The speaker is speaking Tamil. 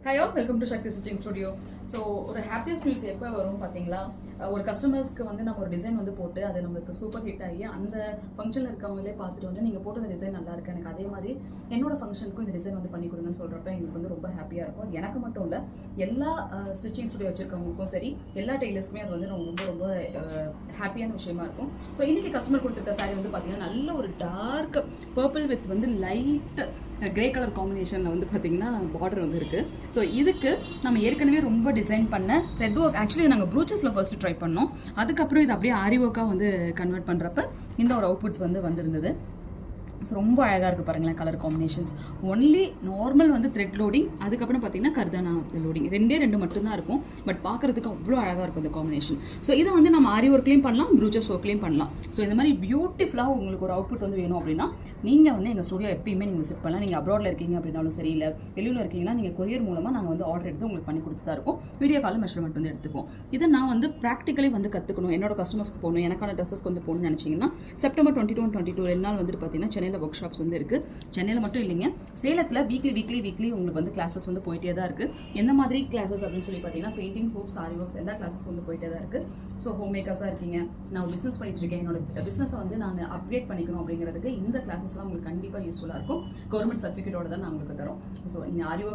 Hi all, welcome to Shakti Stitching Studio. So ஒரு ஹாப்பியஸ்ட் நியூஸ் எப்போ வரும் பார்த்தீங்களா? ஒரு கஸ்டமர்ஸ்க்கு வந்து நம்ம ஒரு டிசைன் வந்து போட்டு அது நம்மளுக்கு சூப்பர் ஹிட் ஆகி அந்த ஃபங்க்ஷனில் இருக்கவங்களே பார்த்துட்டு வந்து நீங்கள் போட்ட டிசைன் நல்லா இருக்கு, எனக்கு அதே மாதிரி என்னோட ஃபங்க்ஷனுக்கும் இந்த டிசைன் வந்து பண்ணி கொடுங்கன்னு சொல்கிறப்ப எங்களுக்கு வந்து ரொம்ப ஹாப்பியாக இருக்கும். அது எனக்கு மட்டும் இல்லை, எல்லா ஸ்டிச்சிங் ஸ்டுடியோ வச்சிருக்கவங்களுக்கும் சரி, எல்லா டெய்லர்ஸ்க்குமே அது வந்து ரொம்ப ரொம்ப ஹாப்பியான விஷயமா இருக்கும். ஸோ இன்றைக்கி கஸ்டமர் கொடுத்துருக்க சாரீ வந்து பார்த்தீங்கன்னா நல்ல ஒரு டார்க் பர்பிள் வித் வந்து லைட் கிரே கலர் காம்பினேஷனில் வந்து பார்த்தீங்கன்னா பார்டர் வந்து இருக்குது. ஸோ இதுக்கு நம்ம ஏற்கனவே ரொம்ப டிசைன் பண்ண த்ரெட் ஒர்க், ஆக்சுவலி நாங்கள் ப்ரூச்சஸில் ஃபர்ஸ்ட் ட்ரை பண்ணோம். அதுக்கப்புறம் இது அப்படியே ஆரி ஒர்க்காக வந்து கன்வெர்ட் பண்ணுறப்ப இந்த ஒரு அவுட்புட்ஸ் வந்து வந்திருந்தது. ஸோ ரொம்ப அழகாக இருக்குது பாருங்களேன் கலர் காம்பினேஷன்ஸ். ஒன்லி நார்மல் வந்து த்ரெட் லோடிங், அதுக்கப்புறம் பார்த்தீங்கன்னா கர்தானா லோடிங், ரெண்டு மட்டும்தான் இருக்கும். பட் பார்க்குறதுக்கு அவ்வளோ அழகாக இருக்கும் இந்த காம்பினேஷன். ஸோ இதை வந்து நம்ம ஆரி ஒர்க்லேயும் பண்ணலாம், ப்ரூச்சஸ் ஒர்க்லேயும் பண்ணலாம். ஸோ இந்த மாதிரி பியூட்டிஃபுல்லாக உங்களுக்கு ஒரு அவுட்புட் வந்து வேணும் அப்படின்னா நீங்கள் வந்து எங்கள் ஸ்டுடியோ எப்பயுமே நீங்கள் விசிட் பண்ணலாம். நீங்கள் அப்ராடில் இருக்கீங்க அப்படின்னாலும் சரி, இல்லை வெளியில் இருக்கீங்கன்னா நீங்கள் கொரியர் மூலமாக நாங்கள் வந்து ஆர்டர் எடுத்து உங்களுக்கு பண்ணி கொடுத்து தான் இருக்கும். வீடியோ கால் மெஷர்மெண்ட் வந்து எடுத்துக்குவோம். இதை நான் வந்து ப்ராக்டிக்கலி வந்து கற்றுக்கணும், என்னோட கஸ்டமர்ஸ்க்கு போகணும், எனக்கான ட்ரெஸ்ஸஸ்க்கு வந்து போகணும்னு நினச்சிங்கன்னா செப்டம்பர் 22 and 22 2 நாள் வந்துட்டு பார்த்தீங்கன்னா சென்னையில் ஒர்க் ஷாப்ஸ் வந்து இருக்குது. சென்னையில் மட்டும் இல்லைங்க, சேலத்தில் வீக்லி உங்களுக்கு வந்து கிளாஸஸ் வந்து போயிட்டே தான் இருக்குது. எந்த மாதிரி கிளாஸஸ் அப்படின்னு சொல்லி பார்த்தீங்கன்னா பெயிண்டிங், ஹூப்ஸ், ஆரி ஒர்க்ஸ் எல்லா கிளாஸஸ் வந்து போயிட்டே தான் இருக்குது. ஸோ ஹோம் மேக்கர்ஸாக இருக்கீங்க, நான் பிஸ்னஸ் பண்ணிட்டு இருக்கேன், என்னோட பிஸ்னஸை வந்து நான் அப்கிரேட் பண்ணிக்கணும் அப்படிங்கிறதுக்கு இந்த கிளாஸஸ்லாம் உங்களுக்கு கண்டிப்பாக யூஸ்ஃபுல்லாக இருக்கும். கவர்மெண்ட் சர்டிஃபிகேட்டோட தான் நான் உங்களுக்கு தரோம். ஸோ நீங்கள் ஆரி ஒர்க்